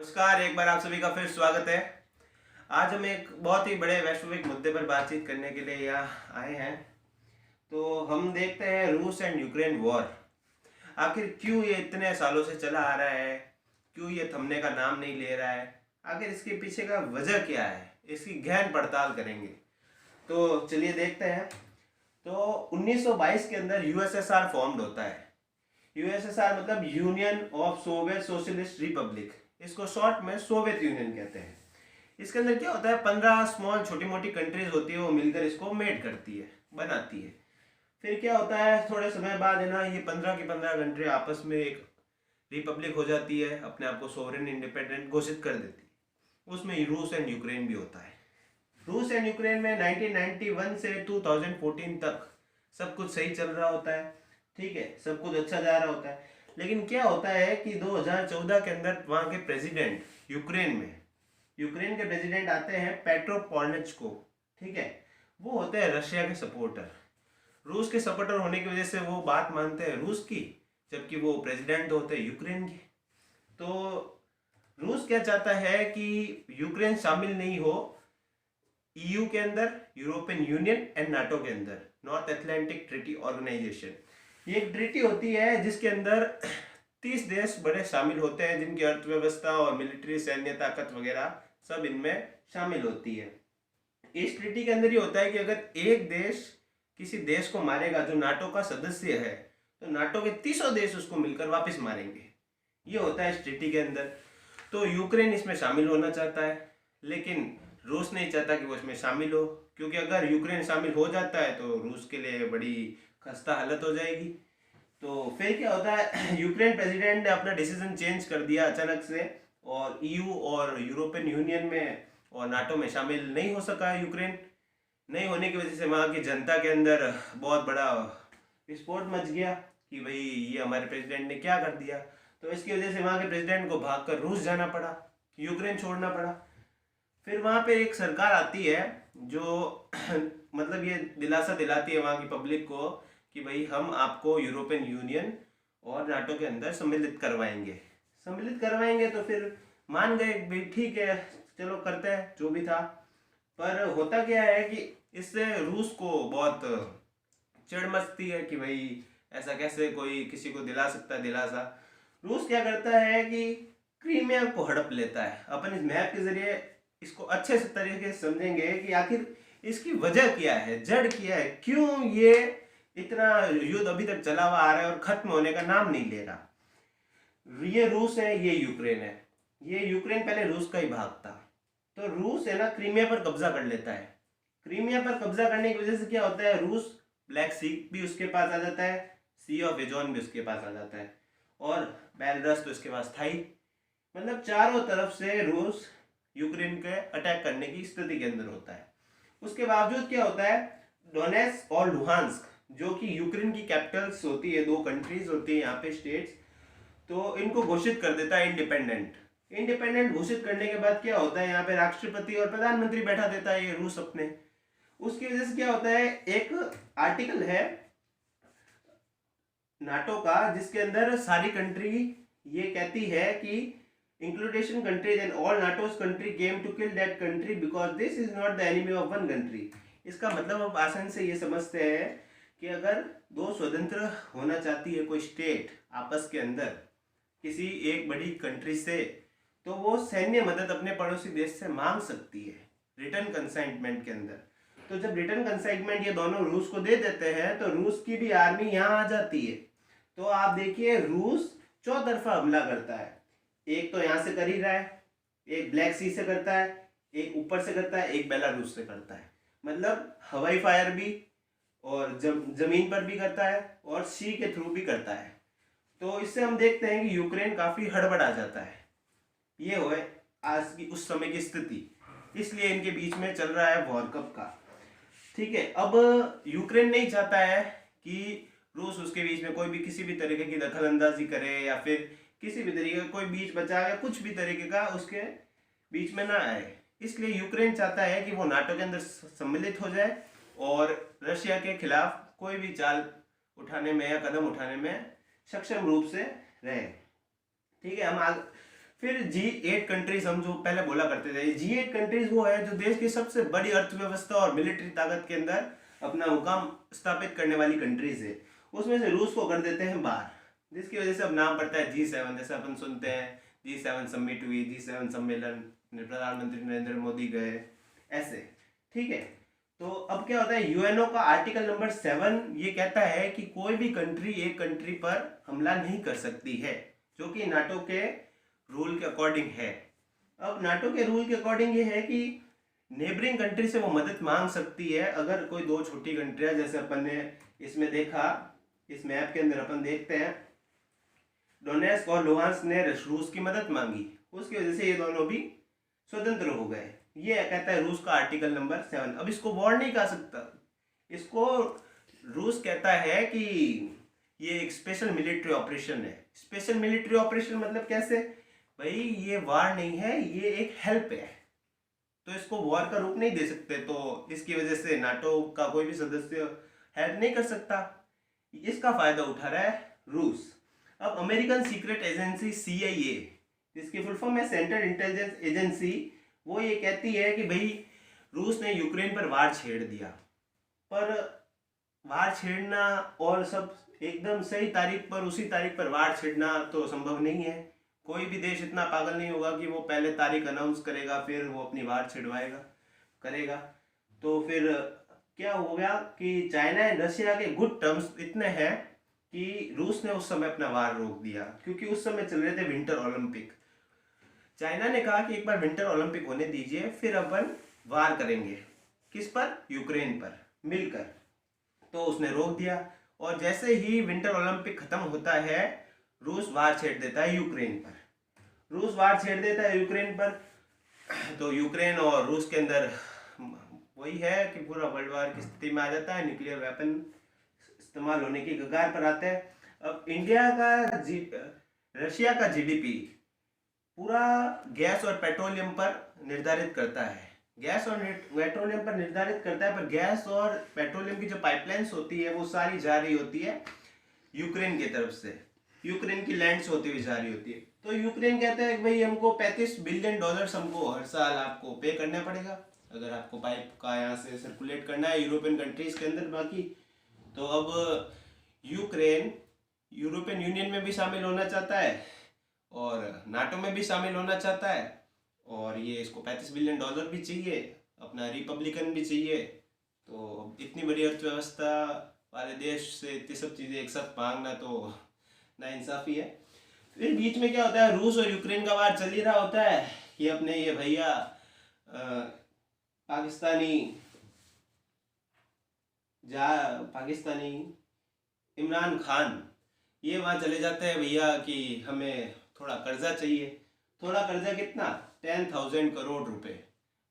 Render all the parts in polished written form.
नमस्कार, एक बार आप सभी का फिर स्वागत है। आज हम एक बहुत ही बड़े वैश्विक मुद्दे पर बातचीत करने के लिए यहाँ आए हैं। तो हम देखते हैं रूस एंड यूक्रेन वॉर। आखिर क्यों ये इतने सालों से चला आ रहा है, क्यों ये थमने का नाम नहीं ले रहा है, आखिर इसके पीछे का वजह क्या है, इसकी गहन पड़ताल करेंगे। तो चलिए देखते हैं। तो 1922 के अंदर यूएसएसआर फॉर्म्ड होता है। यूएसएसआर मतलब union of Soviet socialist Republic, इसको शॉर्ट में सोवियत यूनियन कहते हैं। इसके अंदर क्या होता है, 15 स्मॉल छोटी मोटी कंट्रीज होती है, वो मिलकर इसको मेड करती है, बनाती है। फिर क्या होता है, थोड़े समय बाद है ना, ये 15 की 15 कंट्री आपस में एक रिपब्लिक हो जाती है, अपने आप को सोवरेन इंडिपेंडेंट घोषित कर देती है। उसमें रूस एंड यूक्रेन भी होता है। रूस एंड यूक्रेन में 1991 से 2014 तक सब कुछ सही चल रहा होता है, ठीक है, सब कुछ अच्छा जा रहा होता है। लेकिन क्या होता है कि 2014 के अंदर वहाँ के प्रेसिडेंट, यूक्रेन के प्रेसिडेंट आते हैं पेट्रो पोरोशेंको, ठीक है। वो होते हैं रशिया के सपोर्टर। रूस के सपोर्टर होने की वजह से वो बात मानते हैं रूस की, जबकि वो प्रेसिडेंट होते हैं यूक्रेन के। तो रूस क्या चाहता है कि यूक्रेन शामिल नहीं हो ईयू के अंदर, यूरोपियन यूनियन एंड नाटो के अंदर, नॉर्थ अटलांटिक ट्रीटी ऑर्गेनाइजेशन। ये एक ट्रीटी होती है जिसके अंदर 30 देश बड़े शामिल होते हैं, जिनकी अर्थव्यवस्था और मिलिट्री सैन्य ताकत वगैरह सब इनमें शामिल होती है। इस ट्रीटी के अंदर ये होता है कि अगर एक देश किसी देश को मारेगा जो नाटो का सदस्य है, तो नाटो के 30 देश उसको मिलकर वापस मारेंगे। ये होता है इस ट्रीटी के अंदर। तो यूक्रेन इसमें शामिल होना चाहता है, लेकिन रूस नहीं चाहता कि वो इसमें शामिल हो, क्योंकि अगर यूक्रेन शामिल हो जाता है तो रूस के लिए बड़ी खस्ता हालत हो जाएगी। तो फिर क्या होता है, यूक्रेन प्रेसिडेंट ने अपना डिसीजन चेंज कर दिया अचानक से, और ईयू और यूरोपियन यूनियन में और नाटो में शामिल नहीं हो सका यूक्रेन। नहीं होने की वजह से वहाँ की जनता के अंदर बहुत बड़ा विस्फोट मच गया कि भाई ये हमारे प्रेसिडेंट ने क्या कर दिया। तो इसकी वजह से वहाँ के प्रेसिडेंट को भागकर रूस जाना पड़ा, यूक्रेन छोड़ना पड़ा। फिर वहाँ पे एक सरकार आती है जो मतलब ये दिलासा दिलाती है वहाँ की पब्लिक को कि भाई हम आपको यूरोपियन यूनियन और नाटो के अंदर सम्मिलित करवाएंगे। तो फिर मान गए भाई ठीक है, चलो करते हैं जो भी था। पर होता क्या है कि इससे रूस को बहुत चिढ़ मचती है कि भाई ऐसा कैसे कोई किसी को दिला सकता है दिलासा। रूस क्या करता है कि क्रीमिया को हड़प लेता है। अपन इस मैप के जरिए इसको अच्छे से तरीके से समझेंगे कि आखिर इसकी वजह क्या है, जड़ क्या है, क्यों ये इतना युद्ध अभी तक चला हुआ आ रहा है और खत्म होने का नाम नहीं ले रहा। ये रूस है, ये यूक्रेन है। ये यूक्रेन पहले रूस का ही भाग था। तो रूस है ना क्रीमिया पर कब्जा कर लेता है। क्रीमिया पर कब्जा करने की वजह से क्या होता है, रूस ब्लैक सी भी उसके पास आ जाता है, सी ऑफ एजोन भी उसके पास आ जाता है, और बेलारूस तो इसके पास था ही। मतलब चारों तरफ से रूस यूक्रेन के अटैक करने की स्थिति के अंदर होता है। उसके बावजूद क्या होता है, डोनेट्स्क और लुहांस्क जो कि यूक्रेन की कैपिटल्स होती है, दो कंट्रीज होती है यहाँ पे स्टेट्स, तो इनको घोषित कर देता है इंडिपेंडेंट घोषित करने के बाद क्या होता है, यहाँ पे राष्ट्रपति और प्रधानमंत्री बैठा देता है ये रूस अपने। उसकी वजह से क्या होता है, एक आर्टिकल है नाटो का जिसके अंदर सारी कंट्री ये कहती है कि includation countries and all NATO's country came to kill that country because this is not the enemy of one country। इसका मतलब अब आसान से ये समझते हैं कि अगर दो स्वतंत्र होना चाहती है कोई स्टेट आपस के अंदर किसी एक बड़ी कंट्री से, तो वो सैन्य मदद अपने पड़ोसी देश से मांग सकती है रिटर्न कंसाइनमेंट के अंदर। तो जब रिटर्न कंसाइनमेंट ये दोनों रूस को दे देते हैं तो रूस की भी आर्मी यहाँ आ जाती है। तो आप देखिए रूस चौतरफा हमला करता है। एक तो यहाँ से कर ही रहा है, एक ब्लैक सी से करता है, एक ऊपर से करता है, एक बेलारूस से करता है। मतलब हवाई फायर भी और जमीन पर भी करता है और सी के थ्रू भी करता है। तो इससे हम देखते हैं कि यूक्रेन काफी हड़बड़ा जाता है। ये हो आज की उस समय की स्थिति, इसलिए इनके बीच में चल रहा है वॉर कप का, ठीक है। अब यूक्रेन नहीं चाहता है कि रूस उसके बीच में कोई भी किसी भी तरीके की दखल अंदाजी करे या फिर किसी भी तरीके का कोई बीच बचा या कुछ भी तरीके का उसके बीच में ना आए। इसलिए यूक्रेन चाहता है कि वो नाटो के अंदर सम्मिलित हो जाए और रशिया के खिलाफ कोई भी चाल उठाने में या कदम उठाने में सक्षम रूप से रहे, ठीक है। फिर G8 कंट्रीज हम जो पहले बोला करते थे, G8 कंट्रीज वो है जो देश की सबसे बड़ी अर्थव्यवस्था और मिलिट्री ताकत के अंदर अपना मुकाम स्थापित करने वाली कंट्रीज है। उसमें से रूस को कर देते हैं बाहर, जिसकी वजह से अब नाम पड़ता है G7। जैसे अपन सुनते हैं G7 समिट हुई, G7 सम्मेलन, प्रधानमंत्री नरेंद्र मोदी गए, ऐसे। ठीक है, तो अब क्या होता है, यूएनओ का आर्टिकल नंबर 7 ये कहता है कि कोई भी कंट्री एक कंट्री पर हमला नहीं कर सकती है, जो कि नाटो के रूल के अकॉर्डिंग है। अब नाटो के रूल के अकॉर्डिंग ये है कि नेबरिंग कंट्री से वो मदद मांग सकती है। अगर कोई दो छोटी कंट्रियां, जैसे अपन ने इसमें देखा, इस मैप के अंदर अपन देखते हैं डोनेस्क और लुहांस्क ने रूस की मदद मांगी, उसकी वजह से ये दोनों भी स्वतंत्र हो गए। ये कहता है रूस का आर्टिकल नंबर 7। अब इसको वॉर नहीं कह सकता, इसको रूस कहता है कि ये एक स्पेशल मिलिट्री ऑपरेशन है। स्पेशल मिलिट्री ऑपरेशन मतलब कैसे भाई, ये वार नहीं है, ये एक हेल्प है, तो इसको वॉर का रूप नहीं दे सकते। तो इसकी वजह से नाटो का कोई भी सदस्य हेल्प नहीं कर सकता। इसका फायदा उठा रहा है रूस। अब अमेरिकन सीक्रेट एजेंसी CIA, जिसकी फुल फॉर्म है सेंट्रल इंटेलिजेंस एजेंसी, वो ये कहती है कि भाई रूस ने यूक्रेन पर वार छेड़ दिया। पर वार छेड़ना और सब एकदम सही तारीख पर, उसी तारीख पर वार छेड़ना तो संभव नहीं है। कोई भी देश इतना पागल नहीं होगा कि वो पहले तारीख अनाउंस करेगा फिर वो अपनी वार छिड़वाएगा करेगा। तो फिर क्या हो गया कि चाइना एंड रशिया के गुड टर्म्स इतने हैं कि रूस ने उस समय अपना वार रोक दिया, क्योंकि उस समय चल रहे थे विंटर ओलंपिक। चाइना ने कहा कि एक बार विंटर ओलंपिक होने दीजिए, फिर अपन वार करेंगे। किस पर? यूक्रेन पर मिलकर। तो उसने रोक दिया, और जैसे ही विंटर ओलंपिक खत्म होता है रूस वार छेड़ देता है यूक्रेन पर। रूस वार छेड़ देता है यूक्रेन पर, तो यूक्रेन और रूस के अंदर वही है कि पूरा वर्ल्ड वार की स्थिति में आ जाता है, न्यूक्लियर वेपन इस्तेमाल होने की कगार पर आते हैं। अब इंडिया का रशिया का GDP पूरा गैस और पेट्रोलियम पर निर्धारित करता है। गैस और पेट्रोलियम पर निर्धारित करता है, पर गैस और पेट्रोलियम की जो पाइपलाइंस होती है वो सारी जा रही होती है यूक्रेन की तरफ से, यूक्रेन की लैंड से होती हुई जा रही होती है। तो यूक्रेन कहता है कि भाई हमको $35 बिलियन हमको हर साल आपको पे करना पड़ेगा, अगर आपको पाइप का यहाँ से सर्कुलेट करना है यूरोपियन कंट्रीज के अंदर। बाकी तो अब यूक्रेन यूरोपियन यूनियन में भी शामिल होना चाहता है और नाटो में भी शामिल होना चाहता है, और ये इसको $35 बिलियन भी चाहिए, अपना रिपब्लिकन भी चाहिए। तो इतनी बड़ी अर्थव्यवस्था वाले देश से इतनी सब चीज़ें एक साथ मांगना तो नाइंसाफी है। फिर बीच में क्या होता है, रूस और यूक्रेन का वार चल ही रहा होता है कि अपने ये भैया पाकिस्तानी इमरान खान ये वहाँ चले जाते हैं भैया कि हमें थोड़ा कर्जा चाहिए। थोड़ा कर्जा कितना? 10,000 करोड़ रुपए,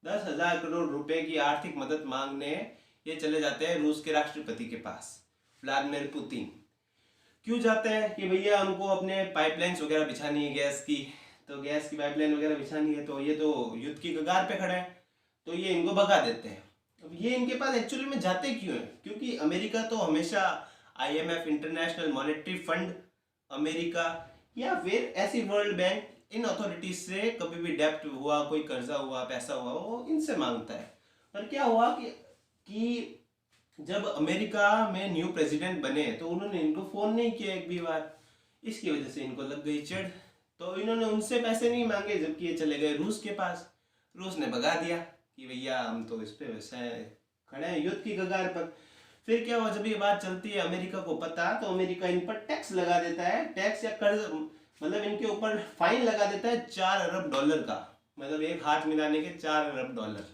10,000 करोड़ रुपए की आर्थिक मदद मांगने ये चले जाते हैं रूस के राष्ट्रपति के पास, व्लादिमीर पुतिन। क्यों जाते हैं कि भैया हमको अपने पाइपलाइंस वगैरह बिछानी है गैस की, तो गैस की पाइपलाइन वगैरह बिछानी है, तो ये तो युद्ध की कगार पे खड़े हैं, तो ये इनको भगा देते हैं। अब ये इनके पास एक्चुअली में जाते क्यों हैं? क्योंकि अमेरिका तो हमेशा IMF, international monetary fund America, या फिर ऐसी वर्ल्ड बैंक, इन अथॉरिटीज से कभी भी डेप्ट हुआ, कोई कर्जा हुआ, पैसा हुआ, वो इनसे मांगता है। पर क्या हुआ कि जब अमेरिका में न्यू प्रेसिडेंट बने तो उन्होंने इनको फोन नहीं किया एक भी बार, इसकी वजह से इनको लग गई चिढ़। तो इन्होंने उनसे पैसे नहीं मांगे, जबकि ये चले गए रूस के पास। रूस ने भगा दिया कि भैया हम तो इस पे वैसे खड़े हैं युद्ध की कगार पर। फिर क्या हुआ, जब ये बात चलती है अमेरिका को पता, तो अमेरिका इन पर टैक्स लगा देता है, टैक्स या कर्ज, मतलब इनके ऊपर फाइन लगा देता है $4 अरब का, मतलब एक हाथ मिलाने के $4 अरब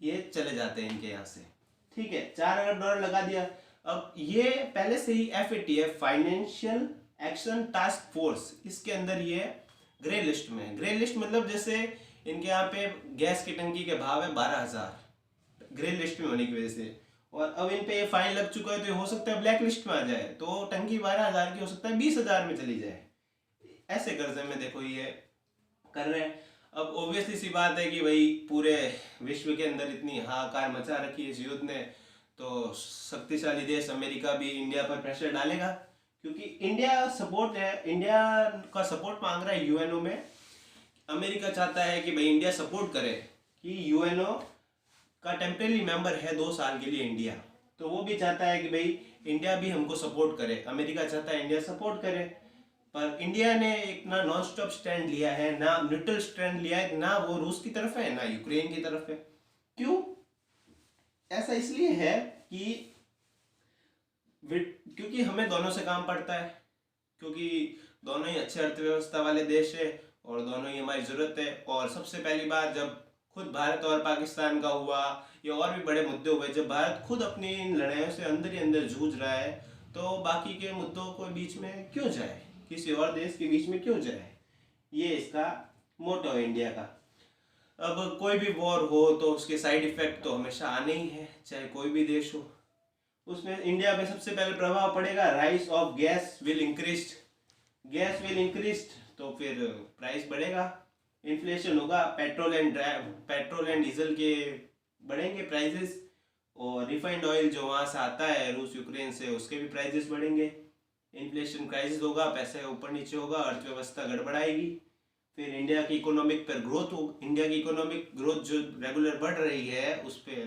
ये चले जाते हैं इनके यहाँ से। ठीक है, $4 अरब लगा दिया। अब ये पहले से ही FATF, financial action task force, इसके अंदर ये ग्रे लिस्ट में। ग्रे लिस्ट मतलब जैसे इनके यहाँ पे गैस की टंकी के भाव है 12,000, ग्रे लिस्ट में होने की वजह से, और अब इन पे ये फाइन लग चुका है, तो हो सकता है ब्लैक लिस्ट में आ जाए, तो टंकी 12,000 की हो सकता है 20,000 में चली जाए। ऐसे कर्जे में देखो ये कर रहे हैं। अब ऑब्वियसली सी बात है कि भाई पूरे विश्व के अंदर इतनी हाहाकार मचा रखी है इस युद्ध ने, तो शक्तिशाली देश अमेरिका भी इंडिया पर प्रेशर डालेगा, क्योंकि इंडिया का सपोर्ट मांग रहा है यूएनओ में अमेरिका चाहता है कि भाई इंडिया सपोर्ट करे कि यूएनओ का टेम्परेरी मेंबर है 2 साल के लिए इंडिया, तो वो भी चाहता है कि भाई इंडिया भी हमको सपोर्ट करे। अमेरिका चाहता है इंडिया सपोर्ट करे, पर इंडिया ने एक ना नॉन स्टॉप स्टैंड लिया है, ना न्यूट्रल स्टैंड लिया है, ना वो रूस की तरफ है ना यूक्रेन की तरफ है। क्यों? ऐसा इसलिए है कि क्योंकि हमें दोनों से काम पड़ता है, क्योंकि दोनों ही अच्छे अर्थव्यवस्था वाले देश है और दोनों ही हमारी ज़रूरत है। और सबसे पहली बार जब खुद भारत और पाकिस्तान का हुआ या और भी बड़े मुद्दे हुए, जब भारत खुद अपनी इन लड़ाइयों से अंदर ही अंदर जूझ रहा है, तो बाकी के मुद्दों को बीच में क्यों जाए, किसी और देश के बीच में क्यों जाए। ये इसका मोटो है इंडिया का। अब कोई भी वॉर हो तो उसके साइड इफेक्ट तो हमेशा आने ही है, चाहे कोई भी देश हो। उसमें इंडिया में सबसे पहले प्रभाव पड़ेगा, rice of gas will increase. Gas will increase तो फिर प्राइस बढ़ेगा, इन्फ्लेशन होगा, पेट्रोल एंड डीजल के बढ़ेंगे प्राइसेस, और रिफाइंड ऑयल जो वहाँ से आता है रूस यूक्रेन से, उसके भी प्राइसेस बढ़ेंगे। इन्फ्लेशन क्राइसिस होगा, पैसे ऊपर नीचे होगा, अर्थव्यवस्था गड़बड़ाएगी। फिर इंडिया की इकोनॉमिक पर ग्रोथ हो, इंडिया की इकोनॉमिक ग्रोथ जो रेगुलर बढ़ रही है उस पर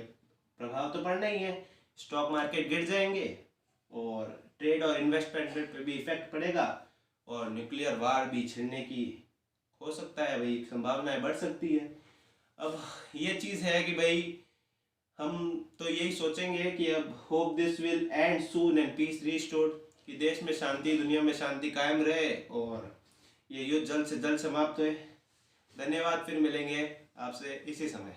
प्रभाव तो पड़ना ही है। स्टॉक मार्केट गिर जाएंगे और ट्रेड और इन्वेस्टमेंट पे भी इफेक्ट पड़ेगा, और न्यूक्लियर वार भी छिड़ने की हो सकता है भाई, संभावनाएं बढ़ सकती है। अब ये चीज़ है कि भाई हम तो यही सोचेंगे कि अब hope this will end soon and peace restored, कि देश में शांति, दुनिया में शांति कायम रहे और ये युद्ध जल्द से जल्द समाप्त हुए। धन्यवाद, फिर मिलेंगे आपसे इसी समय।